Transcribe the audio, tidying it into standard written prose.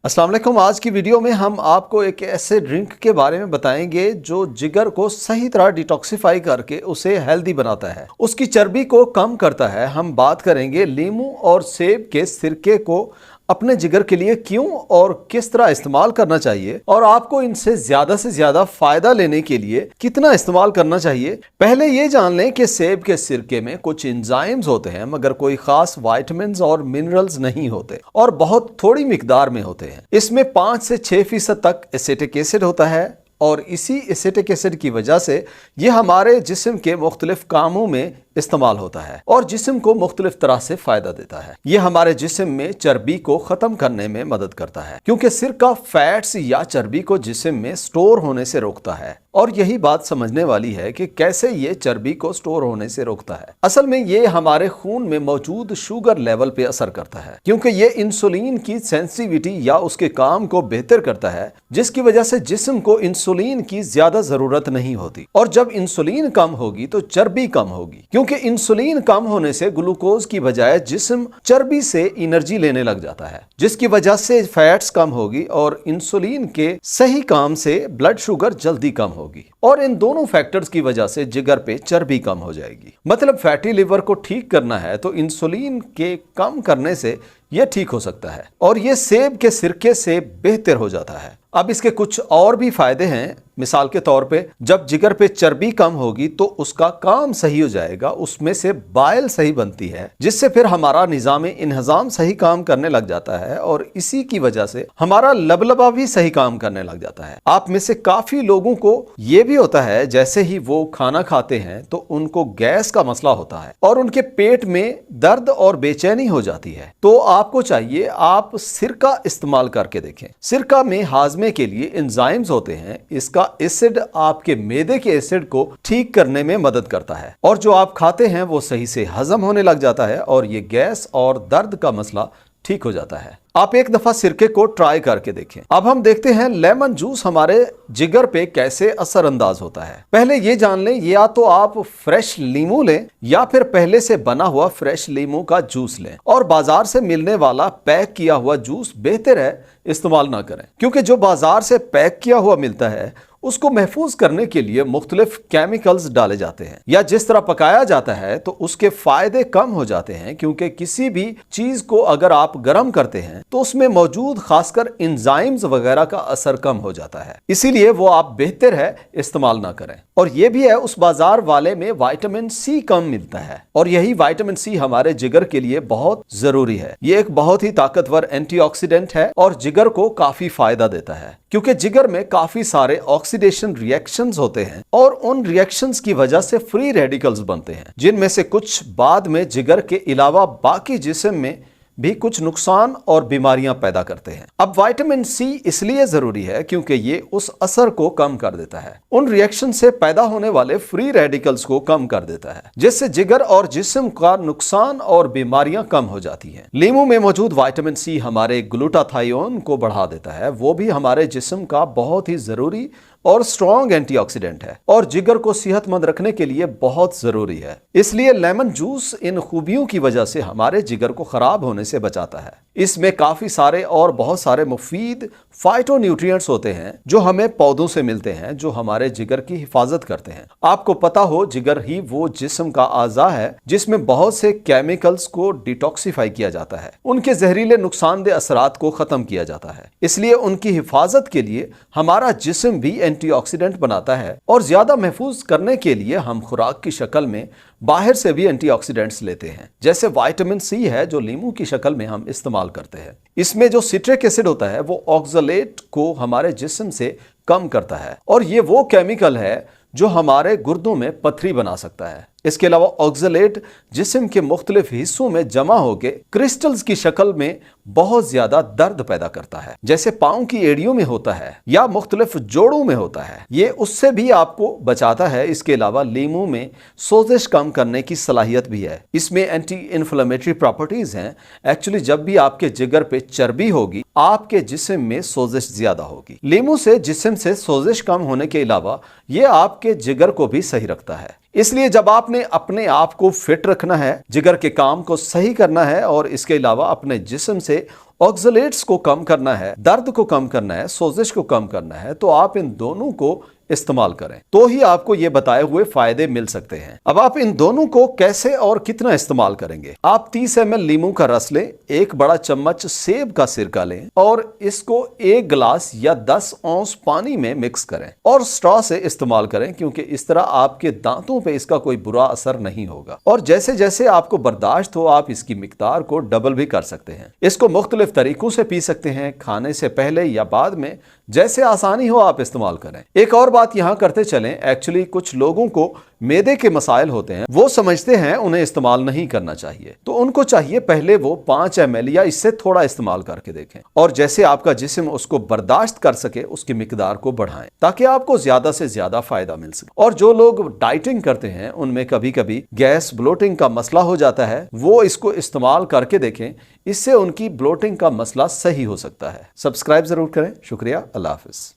अस्सलाम वालेकुम। आज की वीडियो में हम आपको एक ऐसे ड्रिंक के बारे में बताएंगे जो जिगर को सही तरह डिटॉक्सिफाई करके उसे हेल्दी बनाता है, उसकी चर्बी को कम करता है। हम बात करेंगे लीमू और सेब के सिरके को अपने जिगर के लिए क्यों और किस तरह इस्तेमाल करना चाहिए और आपको इनसे से ज्यादा फायदा लेने के लिए कितना इस्तेमाल करना चाहिए। पहले ये जान लें कि सेब के सिरके में कुछ एंजाइम्स होते हैं मगर कोई खास विटामिन्स और मिनरल्स नहीं होते और बहुत थोड़ी मिकदार में होते हैं। इसमें 5 से 6% तक एसिटिक एसिड होता है और इसी एसिटिक एसिड की वजह से ये हमारे जिस्म के मुख्तलिफ कामों में इस्तेमाल होता है और जिस्म को मुख्तलिफ तरह से फायदा देता है। ये हमारे जिस्म में चर्बी को खत्म करने में मदद करता है क्योंकि सिरका फैट्स या चर्बी को जिस्म में स्टोर होने से रोकता है। और यही बात समझने वाली है कि कैसे ये चर्बी को स्टोर होने से रोकता है। असल में ये हमारे खून में मौजूद शुगर लेवल पे असर करता है क्योंकि ये इंसुलिन की सेंसिटिविटी या उसके काम को बेहतर करता है, जिसकी वजह से जिस्म को इंसुलिन की ज्यादा जरूरत नहीं होती। और जब इंसुलिन कम होगी तो चर्बी कम होगी क्योंकि इंसुलिन कम होने से ग्लूकोज की बजाय जिस्म चर्बी से एनर्जी लेने लग जाता है, जिसकी वजह से फैट्स कम होगी और इंसुलिन के सही काम से ब्लड शुगर जल्दी कम होगी। और इन दोनों फैक्टर्स की वजह से जिगर पे चर्बी कम हो जाएगी। मतलब फैटी लिवर को ठीक करना है तो इंसुलिन के कम करने से यह ठीक हो सकता है और यह सेब के सिरके से बेहतर हो जाता है। अब इसके कुछ और भी फायदे हैं। मिसाल के तौर पे जब जिगर पे चर्बी कम होगी तो उसका काम सही हो जाएगा, उसमें से बाइल सही बनती है जिससे फिर हमारा निजाम इंहजाम सही काम करने लग जाता है और इसी की वजह से हमारा लबलबा भी सही काम करने लग जाता है। आप में से काफी लोगों को ये भी होता है जैसे ही वो खाना खाते हैं तो उनको गैस का मसला होता है और उनके पेट में दर्द और बेचैनी हो जाती है। तो आपको चाहिए आप सिरका इस्तेमाल करके देखें। सिरका में हाजमे के लिए एंजाइम्स होते हैं, इसका एसिड आपके मैदे के एसिड को ठीक करने में मदद करता है और जो आप खाते हैं वो सही से हजम होने लग जाता है और ये गैस और दर्द का मसला ठीक हो जाता है। आप एक दफा सिरके को ट्राई करके देखें। अब हम देखते हैं लेमन जूस हमारे जिगर पे कैसे असर अंदाज होता है। पहले ये जान लें, या तो आप फ्रेश लीमू लें या फिर पहले से बना हुआ फ्रेश लीमू का जूस लें और बाजार से मिलने वाला पैक किया हुआ जूस बेहतर है इस्तेमाल ना करें क्योंकि जो बाजार से पैक किया हुआ मिलता है उसको महफूज करने के लिए मुख्तलिफ केमिकल्स डाले जाते हैं या जिस तरह पकाया जाता है तो उसके फायदे कम हो जाते हैं क्योंकि किसी भी चीज को अगर आप गर्म करते हैं तो उसमें मौजूद खासकर एंजाइम्स वगैरह का असर कम हो जाता है, इसीलिए वो आप बेहतर है इस्तेमाल ना करें। और ये भी है उस बाजार वाले में विटामिन सी कम मिलता है और यही विटामिन सी हमारे जिगर के लिए बहुत जरूरी है। ये एक बहुत ही ताकतवर एंटीऑक्सीडेंट है और जिगर को काफी फायदा देता है क्योंकि जिगर में काफी सारे ऑक्सीडेशन रिएक्शंस होते हैं और उन रिएक्शंस की वजह से फ्री रेडिकल्स बनते हैं जिनमें से कुछ बाद में जिगर के अलावा बाकी जिस्म में भी कुछ नुकसान और बीमारियां पैदा करते हैं। अब विटामिन सी इसलिए जरूरी है क्योंकि ये उस असर को कम कर देता है, उन रिएक्शन से पैदा होने वाले फ्री रेडिकल्स को कम कर देता है जिससे जिगर और जिस्म का नुकसान और बीमारियां कम हो जाती हैं। लीमू में मौजूद विटामिन सी हमारे ग्लूटाथायोन को बढ़ा देता है, वो भी हमारे जिस्म का बहुत ही जरूरी और स्ट्रॉन्ग एंटीऑक्सीडेंट है और जिगर को सेहतमंद रखने के लिए बहुत जरूरी है। इसलिए लेमन जूस इन खूबियों की वजह से हमारे जिगर को खराब होने से बचाता है। इसमें काफी सारे और बहुत सारे मुफीद फाइटोन्यूट्रिएंट्स होते हैं जो हमें पौधों से मिलते हैं जो हमारे जिगर की हिफाजत करते हैं। आपको पता हो जिगर ही वो जिस्म का आज़ा है जिसमें बहुत से केमिकल्स को डिटॉक्सिफाई किया जाता है, उनके जहरीले नुकसानदेह असरात को खत्म किया जाता है। इसलिए उनकी हिफाजत के लिए हमारा जिस्म भी एंटीऑक्सीडेंट बनाता है और ज्यादा महफूज करने के लिए हम खुराक की शक्ल में बाहर से भी एंटीऑक्सीडेंट्स लेते हैं, जैसे विटामिन सी है जो लीमू की शक्ल में हम इस्तेमाल करते हैं। इसमें जो सिट्रिक एसिड होता है वो ऑक्सलेट को हमारे जिस्म से कम करता है और ये वो केमिकल है जो हमारे गुर्दों में पथरी बना सकता है। इसके अलावा ऑक्सलेट जिस्म के मुख्तलिफ हिस्सों में जमा होकर क्रिस्टल्स की शक्ल में बहुत ज्यादा दर्द पैदा करता है, जैसे पांव की एड़ियों में होता है या मुख्तलिफ जोड़ों में होता है। ये उससे भी आपको बचाता है। इसके अलावा लीमू में सोजिश कम करने की सलाहियत भी है, इसमें एंटी इन्फ्लेमेटरी प्रॉपर्टीज हैं। एक्चुअली जब भी आपके जिगर पे चर्बी होगी आपके जिस्म में सोजिश ज्यादा होगी। लीमू से जिस्म से सोजिश कम होने के अलावा ये आपके जिगर को भी सही रखता है। इसलिए जब आपने अपने आप को फिट रखना है, जिगर के काम को सही करना है और इसके अलावा अपने जिस्म से ऑक्सलेट्स को कम करना है, दर्द को कम करना है, सोजिश को कम करना है, तो आप इन दोनों को इस्तेमाल करें, तो ही आपको ये बताए हुए फायदे मिल सकते हैं। अब आप इन दोनों को कैसे और कितना इस्तेमाल करेंगे? आप 30 ml नींबू का रस लें, 1 बड़ा चम्मच सेब का सिरका लें और इसको 1 गिलास या 10 औंस पानी में मिक्स करें और स्ट्रॉ से इस्तेमाल करें, क्योंकि इस तरह आपके दांतों पे इसका कोई बुरा असर नहीं होगा। और जैसे जैसे आपको बर्दाश्त हो आप इसकी मिकदार को डबल भी कर सकते हैं। इसको मुख्तलिफ तरीकों से पी सकते हैं, खाने से पहले या बाद में, जैसे आसानी हो आप इस्तेमाल करें। एक और बात यहां करते चलें, एक्चुअली कुछ लोगों को मैदे के मसाइल होते हैं, वो समझते हैं उन्हें इस्तेमाल नहीं करना चाहिए, तो उनको चाहिए पहले वो 5 ml या इससे थोड़ा इस्तेमाल करके देखें और जैसे आपका जिस्म उसको बर्दाश्त कर सके उसकी मिकदार को बढ़ाएं, ताकि आपको ज्यादा से ज्यादा फायदा मिल सके। और जो लोग डाइटिंग करते हैं उनमें कभी कभी गैस ब्लोटिंग का मसला हो जाता है, वो इसको इस्तेमाल करके देखें, इससे उनकी ब्लोटिंग का मसला सही हो सकता है। सब्सक्राइब जरूर करें। शुक्रिया। अल्लाह हाफिज।